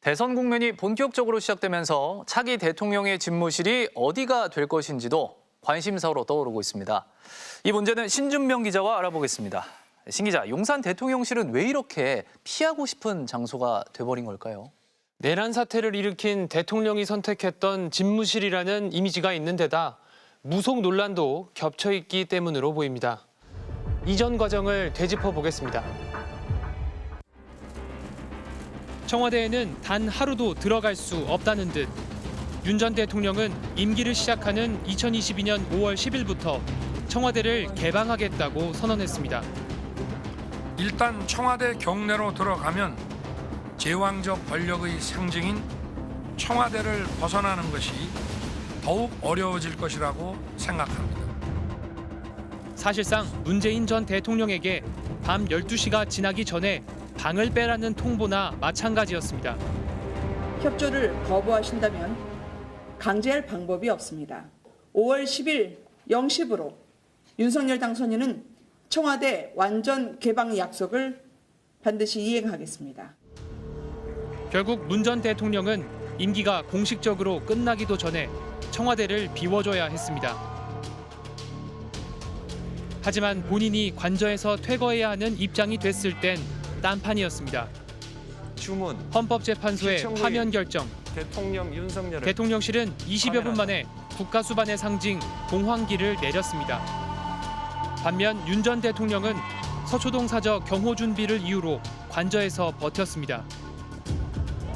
대선 국면이 본격적으로 시작되면서 차기 대통령의 집무실이 어디가 될 것인지도 관심사로 떠오르고 있습니다. 이 문제는 신준명 기자와 알아보겠습니다. 신 기자, 용산 대통령실은 왜 이렇게 피하고 싶은 장소가 돼버린 걸까요? 내란 사태를 일으킨 대통령이 선택했던 집무실이라는 이미지가 있는 데다 무속 논란도 겹쳐 있기 때문으로 보입니다. 이전 과정을 되짚어 보겠습니다. 청와대에는 단 하루도 들어갈 수 없다는 듯 윤 전 대통령은 임기를 시작하는 2022년 5월 10일부터 청와대를 개방하겠다고 선언했습니다. 일단 청와대 경내로 들어가면 제왕적 권력의 상징인 청와대를 벗어나는 것이 더욱 어려워질 것이라고 생각합니다. 사실상 문재인 전 대통령에게 밤 12시가 지나기 전에 방을 빼라는 통보나 마찬가지였습니다. 협조를 거부하신다면 강제할 방법이 없습니다. 5월 10일 0시부로 윤석열 당선인은 청와대 완전 개방 약속을 반드시 이행하겠습니다. 결국 문 전 대통령은 임기가 공식적으로 끝나기도 전에 청와대를 비워줘야 했습니다. 하지만 본인이 관저에서 퇴거해야 하는 입장이 됐을 땐 딴판이었습니다. 주문, 헌법재판소의 시청구인, 파면 결정, 대통령 윤석열을 대통령실은 20여 분 만에 국가수반의 상징 공황기를 내렸습니다. 반면 윤 전 대통령은 서초동 사저 경호 준비를 이유로 관저에서 버텼습니다.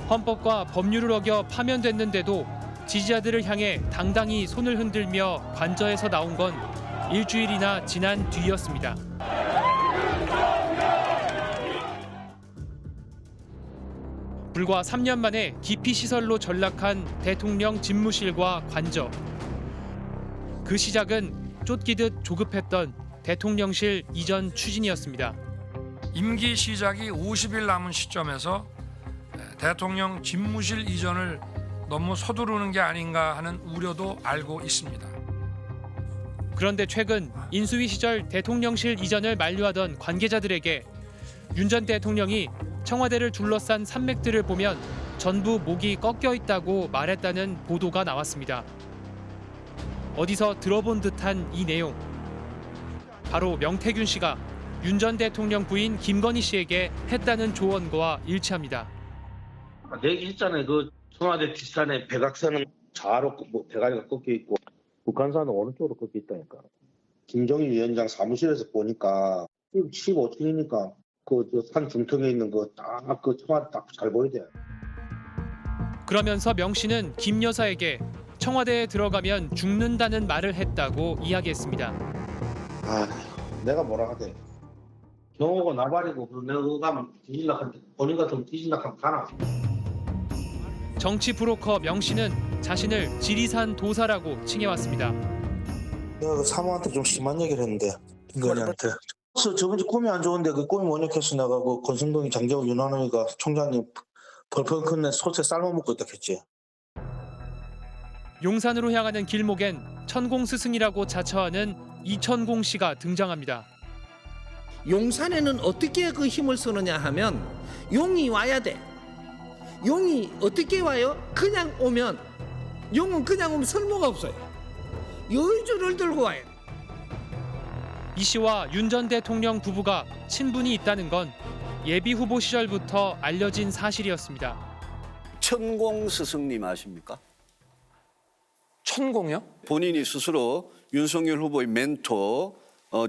헌법과 법률을 어겨 파면됐는데도 지지자들을 향해 당당히 손을 흔들며 관저에서 나온 건 일주일이나 지난 뒤였습니다. 불과 3년 만에 기피시설로 전락한 대통령 집무실과 관저. 그 시작은 쫓기듯 조급했던 대통령실 이전 추진이었습니다. 임기 시작이 50일 남은 시점에서 대통령 집무실 이전을 너무 서두르는 게 아닌가 하는 우려도 알고 있습니다. 그런데 최근 인수위 시절 대통령실 이전을 만류하던 관계자들에게 윤 전 대통령이 청와대를 둘러싼 산맥들을 보면 전부 목이 꺾여 있다고 말했다는 보도가 나왔습니다. 어디서 들어본 듯한 이 내용. 바로 명태균 씨가 윤 전 대통령 부인 김건희 씨에게 했다는 조언과 일치합니다. 얘기했잖아요. 그 청와대 뒷산에 백악산은 좌로 대가리가 꺾여 있고 북한산은 오른쪽으로 꺾여 있다니까. 김정일 위원장 사무실에서 보니까 15층이니까 그 산 중턱에 있는 그 청와대 딱 잘 보이대. 그러면서 명 씨는 김 여사에게 청와대에 들어가면 죽는다는 말을 했다고 이야기했습니다. 아, 내가 뭐라 하대. 경호고 나발이고 내가 그거 가면 뒤질락한테 본인 같으면 뒤질락하면 가나. 정치 브로커 명 씨는 자신을 지리산 도사라고 칭해왔습니다. 내가 그 사모한테 좀 심한 얘기를 했는데 김건희한테. 저번주 꿈이 안 좋은데 그 꿈이 뭐냐 해서 내가 그 권순동이 장재원 윤한호이가 총장님 벌벌 큰내 소세 삶아먹고 있다 했지. 용산으로 향하는 길목엔 천공 스승이라고 자처하는 이천공 씨가 등장합니다. 용산에는 어떻게 그 힘을 쓰느냐 하면 용이 와야 돼. 용이 어떻게 와요? 그냥 오면 용은 그냥 오면 쓸모가 없어요. 여의주를 들고 와요. 이 씨와 윤 전 대통령 부부가 친분이 있다는 건 예비 후보 시절부터 알려진 사실이었습니다. 천공 스승님 아십니까? 천공이요? 본인이 스스로 윤석열 후보의 멘토,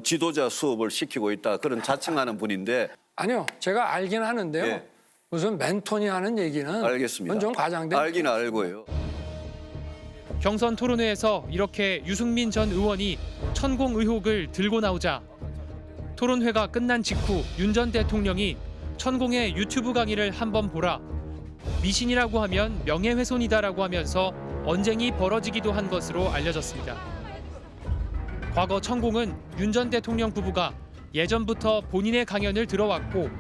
지도자 수업을 시키고 있다 그런 자칭하는 분인데. 아니요, 제가 알긴 하는데요. 예. 무슨 멘토니 하는 얘기는 알겠습니다. 그건 좀 과장된. 알긴 알고요. 경선 토론회에서 이렇게 유승민 전 의원이 천공 의혹을 들고 나오자 토론회가 끝난 직후 윤 전 대통령이 천공의 유튜브 강의를 한번 보라. 미신이라고 하면 명예훼손이다라고 하면서 언쟁이 벌어지기도 한 것으로 알려졌습니다. 과거 천공은 윤 전 대통령 부부가 예전부터 본인의 강연을 들어왔고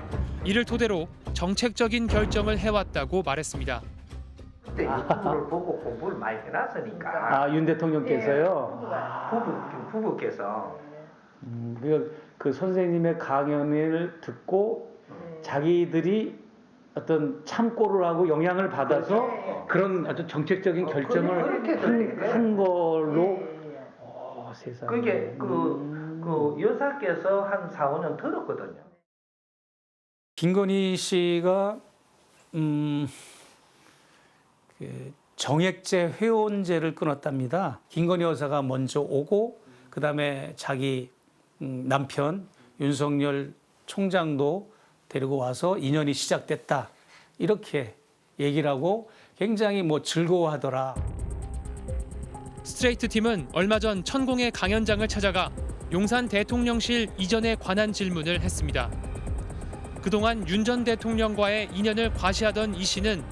이를 토대로 정책적인 결정을 해왔다고 말했습니다. 그때 유튜브를 보고 공부를 많이 해놨으니까. 윤 대통령께서요? 부부께서. 그 선생님의 강연을 듣고 자기들이 어떤 참고를 하고 영향을 받아서 그런 어떤 정책적인 결정을 한 걸로 세상에. 그게 그 여사께서 한 4, 5년 들었거든요. 김건희 씨가 그 정액제 회원제를 끊었답니다. 김건희 여사가 먼저 오고 그다음에 자기 남편 윤석열 총장도 데리고 와서 인연이 시작됐다. 이렇게 얘기를 하고 굉장히 즐거워하더라. 스트레이트 팀은 얼마 전 천공의 강연장을 찾아가 용산 대통령실 이전에 관한 질문을 했습니다. 그동안 윤 전 대통령과의 인연을 과시하던 이 씨는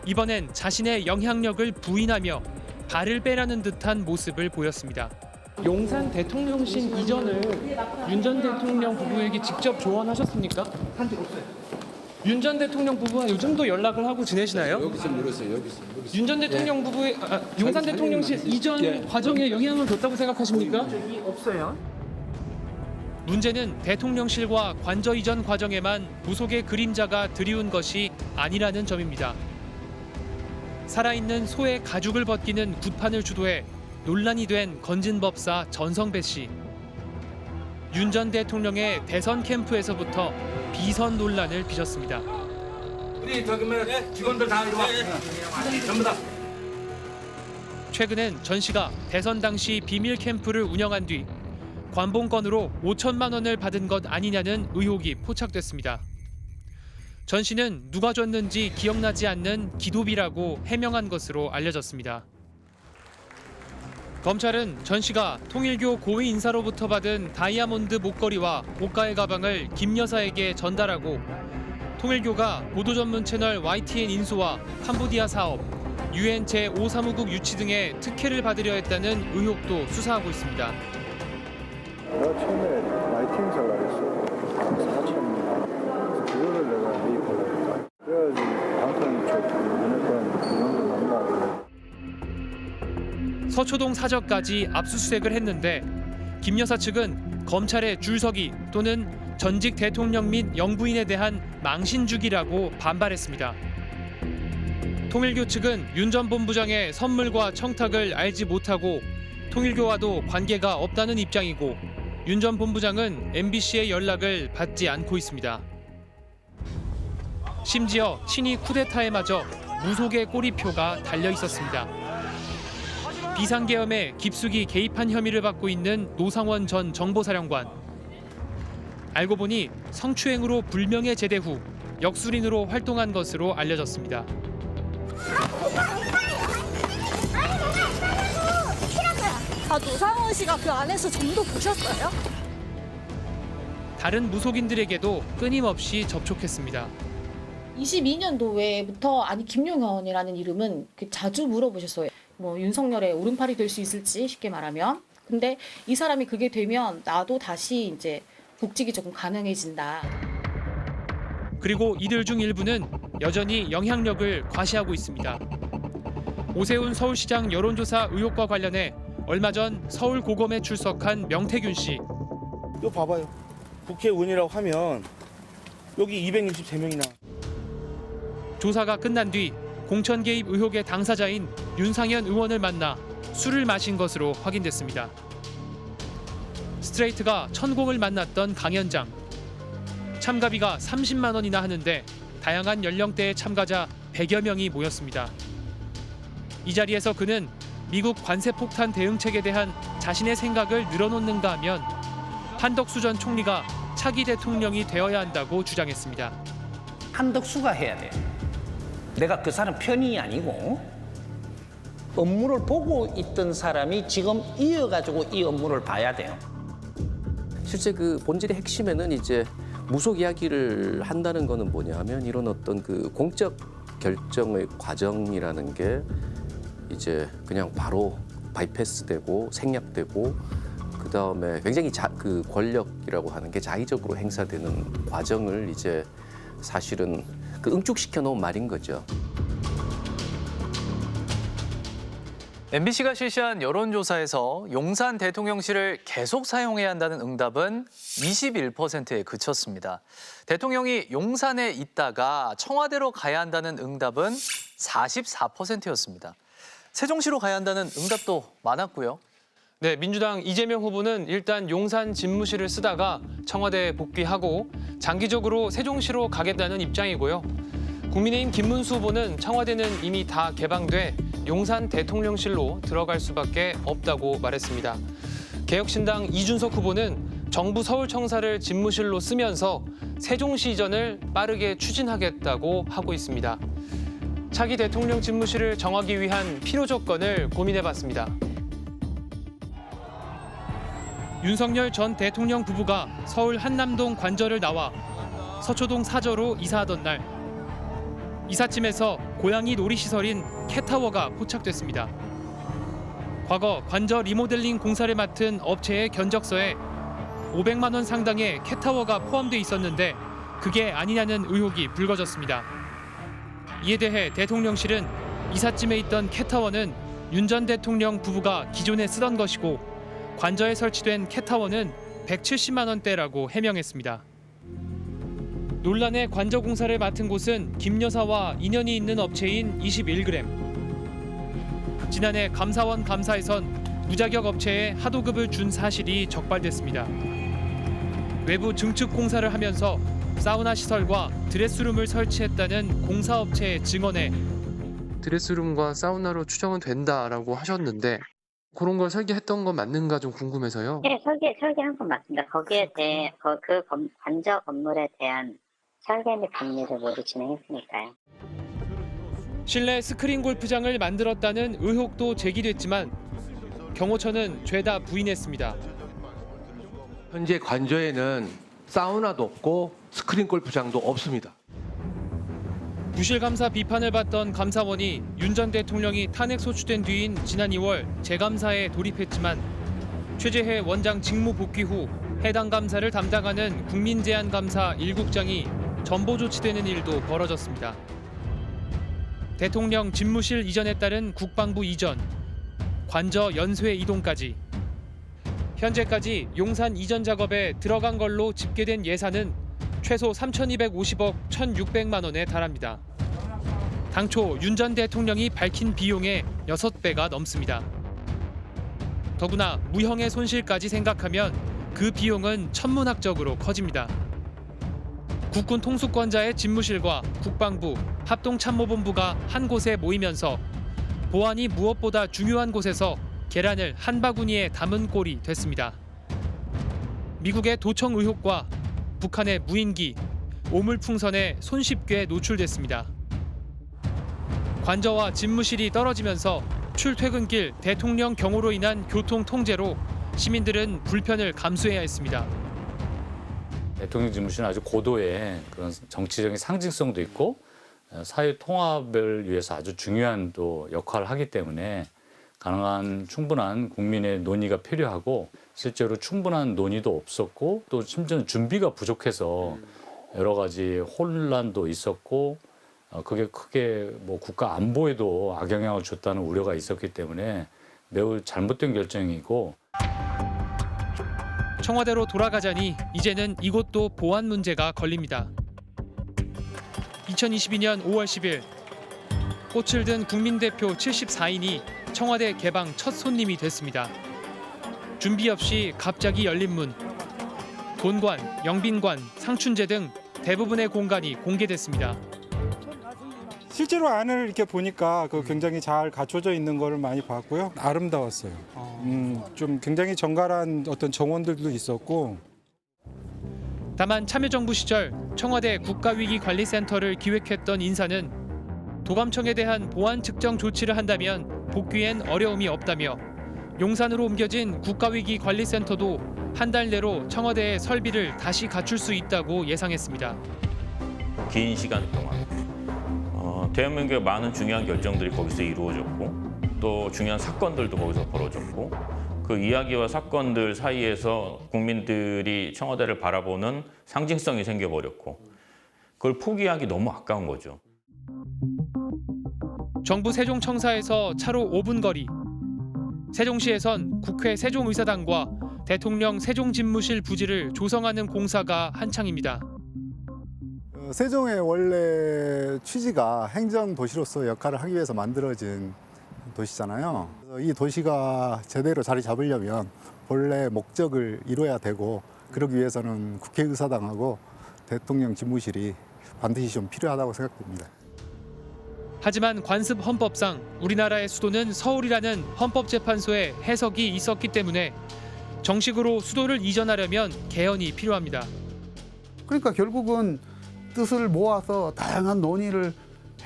이번엔 자신의 영향력을 부인하며 발을 빼라는 듯한 모습을 보였습니다. 용산 대통령실 이전을 윤 전 대통령 부부에게 직접 조언하셨습니까? 한 적 없어요. 윤 전 대통령 부부와 요즘도 연락을 하고 지내시나요? 여기서 물었어요. 여기서. 윤 전 대통령 부부의 용산 대통령실 이전 과정에 영향을 줬다고 생각하십니까? 적이 없어요. 문제는 대통령실과 관저 이전 과정에만 무속의 그림자가 드리운 것이 아니라는 점입니다. 살아있는 소의 가죽을 벗기는 굿판을 주도해 논란이 된 건진법사 전성배 씨. 윤 전 대통령의 대선 캠프에서부터 비선 논란을 빚었습니다. 우리 직원들 다 이리 와. 전부 다. 최근엔 전 씨가 대선 당시 비밀 캠프를 운영한 뒤 관봉권으로 5천만 원을 받은 것 아니냐는 의혹이 포착됐습니다. 전 씨는 누가 줬는지 기억나지 않는 기도비라고 해명한 것으로 알려졌습니다. 검찰은 전 씨가 통일교 고위 인사로부터 받은 다이아몬드 목걸이와 고가의 가방을 김 여사에게 전달하고 통일교가 보도 전문 채널 YTN 인수와 캄보디아 사업, UN 제5사무국 유치 등의 특혜를 받으려 했다는 의혹도 수사하고 있습니다. 내가 처음에 YTN 살라 했어. 4천이나. 그거를 내가 매입하려고 했다. 그래가지고 방탄 쪽 문해권 이런 거 만나고. 서초동 사저까지 압수수색을 했는데 김 여사 측은 검찰의 줄서기 또는 전직 대통령 및 영부인에 대한 망신주기라고 반발했습니다. 통일교 측은 윤 전 본부장의 선물과 청탁을 알지 못하고 통일교와도 관계가 없다는 입장이고 윤 전 본부장은 MBC의 연락을 받지 않고 있습니다. 심지어 친이 쿠데타에마저 무속의 꼬리표가 달려 있었습니다. 비상계엄에 깊숙이 개입한 혐의를 받고 있는 노상원 전 정보사령관. 알고 보니 성추행으로 불명예 제대 후 역술인으로 활동한 것으로 알려졌습니다. 노상원 씨가 그 안에서 점도 보셨어요? 다른 무속인들에게도 끊임없이 접촉했습니다. 22년도에부터 아니 김용현이라는 이름은 자주 물어보셨어요. 윤석열의 오른팔이 될 수 있을지 쉽게 말하면. 근데 이 사람이 그게 되면 나도 다시 이제 복직이 조금 가능해진다. 그리고 이들 중 일부는 여전히 영향력을 과시하고 있습니다. 오세훈 서울시장 여론조사 의혹과 관련해 얼마 전 서울고검에 출석한 명태균 씨. 이거 봐봐요. 국회의원이라고 하면 여기 263명이나. 조사가 끝난 뒤 공천 개입 의혹의 당사자인 윤상현 의원을 만나 술을 마신 것으로 확인됐습니다. 스트레이트가 천공을 만났던 강연장. 참가비가 30만 원이나 하는데 다양한 연령대의 참가자 100여 명이 모였습니다. 이 자리에서 그는 미국 관세 폭탄 대응책에 대한 자신의 생각을 늘어놓는가 하면 한덕수 전 총리가 차기 대통령이 되어야 한다고 주장했습니다. 한덕수가 해야 돼. 내가 그 사람 편이 아니고 업무를 보고 있던 사람이 지금 이어가지고 이 업무를 봐야 돼요. 실제 그 본질의 핵심에는 이제 무속 이야기를 한다는 거는 뭐냐 하면 이런 어떤 그 공적 결정의 과정이라는 게 이제 그냥 바로 바이패스되고 생략되고 그다음에 굉장히 그 권력이라고 하는 게 자의적으로 행사되는 과정을 이제 사실은 그 응축시켜 놓은 말인 거죠. MBC가 실시한 여론조사에서 용산 대통령실을 계속 사용해야 한다는 응답은 21%에 그쳤습니다. 대통령이 용산에 있다가 청와대로 가야 한다는 응답은 44%였습니다. 세종시로 가야 한다는 응답도 많았고요. 네, 민주당 이재명 후보는 일단 용산 집무실을 쓰다가 청와대에 복귀하고 장기적으로 세종시로 가겠다는 입장이고요. 국민의힘 김문수 후보는 청와대는 이미 다 개방돼 용산 대통령실로 들어갈 수밖에 없다고 말했습니다. 개혁신당 이준석 후보는 정부 서울청사를 집무실로 쓰면서 세종시 이전을 빠르게 추진하겠다고 하고 있습니다. 차기 대통령 집무실을 정하기 위한 필요 조건을 고민해봤습니다. 윤석열 전 대통령 부부가 서울 한남동 관저를 나와 서초동 사저로 이사하던 날 이삿짐에서 고양이 놀이시설인 캣타워가 포착됐습니다. 과거 관저 리모델링 공사를 맡은 업체의 견적서에 500만 원 상당의 캣타워가 포함돼 있었는데 그게 아니냐는 의혹이 불거졌습니다. 이에 대해 대통령실은 이삿짐에 있던 캣타워는 윤 전 대통령 부부가 기존에 쓰던 것이고 관저에 설치된 캣타워는 170만 원대라고 해명했습니다. 논란의 관저 공사를 맡은 곳은 김 여사와 인연이 있는 업체인 21g. 지난해 감사원 감사에선 무자격 업체에 하도급을 준 사실이 적발됐습니다. 외부 증축 공사를 하면서 사우나 시설과 드레스룸을 설치했다는 공사업체의 증언에 드레스룸과 사우나로 추정은 된다라고 하셨는데 그런 걸 설계했던 건 맞는가 좀 궁금해서요. 네, 설계한 건 맞습니다. 거기에 대해 관저 건물에 대한 설계 및 감리를 모두 진행했으니까요. 실내 스크린 골프장을 만들었다는 의혹도 제기됐지만 경호처는 죄다 부인했습니다. 현재 관저에는 사우나도 없고 스크린 골프장도 없습니다. 부실감사 비판을 받던 감사원이 윤 전 대통령이 탄핵 소추된 뒤인 지난 2월 재감사에 돌입했지만 최재해 원장 직무 복귀 후 해당 감사를 담당하는 국민제안감사 1국장이 전보 조치되는 일도 벌어졌습니다. 대통령 집무실 이전에 따른 국방부 이전, 관저 연쇄 이동까지 현재까지 용산 이전 작업에 들어간 걸로 집계된 예산은 최소 3,250억 1,600만 원에 달합니다. 당초 윤 전 대통령이 밝힌 비용의 6배가 넘습니다. 더구나 무형의 손실까지 생각하면 그 비용은 천문학적으로 커집니다. 국군 통수권자의 집무실과 국방부, 합동참모본부가 한 곳에 모이면서 보안이 무엇보다 중요한 곳에서 계란을 한 바구니에 담은 꼴이 됐습니다. 미국의 도청 의혹과 북한의 무인기, 오물풍선에 손쉽게 노출됐습니다. 관저와 집무실이 떨어지면서 출퇴근길 대통령 경호로 인한 교통 통제로 시민들은 불편을 감수해야 했습니다. 대통령 집무실은 아주 고도의 그런 정치적인 상징성도 있고 사회 통합을 위해서 아주 중요한 또 역할을 하기 때문에 가능한 충분한 국민의 논의가 필요하고 실제로 충분한 논의도 없었고 또 심지어는 준비가 부족해서 여러 가지 혼란도 있었고 그게 크게 뭐 국가 안보에도 악영향을 줬다는 우려가 있었기 때문에 매우 잘못된 결정이고 청와대로 돌아가자니 이제는 이곳도 보안 문제가 걸립니다. 2022년 5월 10일 꽃을 든 국민대표 74인이 청와대 개방 첫 손님이 됐습니다. 준비 없이 갑자기 열린 문. 본관, 영빈관, 상춘제 등 대부분의 공간이 공개됐습니다. 실제로 안을 이렇게 보니까 굉장히 잘 갖춰져 있는 거를 많이 봤고요. 아름다웠어요. 좀 굉장히 정갈한 어떤 정원들도 있었고. 다만 참여정부 시절 청와대 국가위기관리센터를 기획했던 인사는 도감청에 대한 보안 측정 조치를 한다면 복귀엔 어려움이 없다며 용산으로 옮겨진 국가위기관리센터도 한 달 내로 청와대의 설비를 다시 갖출 수 있다고 예상했습니다. 긴 시간 동안 대한민국의 많은 중요한 결정들이 거기서 이루어졌고 또 중요한 사건들도 거기서 벌어졌고 그 이야기와 사건들 사이에서 국민들이 청와대를 바라보는 상징성이 생겨버렸고 그걸 포기하기 너무 아까운 거죠. 정부 세종청사에서 차로 5분 거리, 세종시에선 국회 세종의사당과 대통령 세종집무실 부지를 조성하는 공사가 한창입니다. 세종의 원래 취지가 행정도시로서 역할을 하기 위해서 만들어진 도시잖아요. 그래서 이 도시가 제대로 자리 잡으려면 본래 목적을 이뤄야 되고 그러기 위해서는 국회의사당하고 대통령 집무실이 반드시 좀 필요하다고 생각됩니다. 하지만 관습 헌법상 우리나라의 수도는 서울이라는 헌법재판소의 해석이 있었기 때문에 정식으로 수도를 이전하려면 개헌이 필요합니다. 그러니까 결국은 뜻을 모아서 다양한 논의를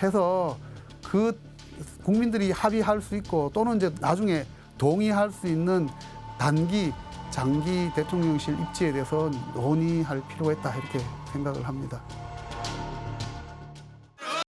해서 그 국민들이 합의할 수 있고 또는 이제 나중에 동의할 수 있는 단기, 장기 대통령실 입지에 대해서 논의할 필요가 있다 이렇게 생각을 합니다.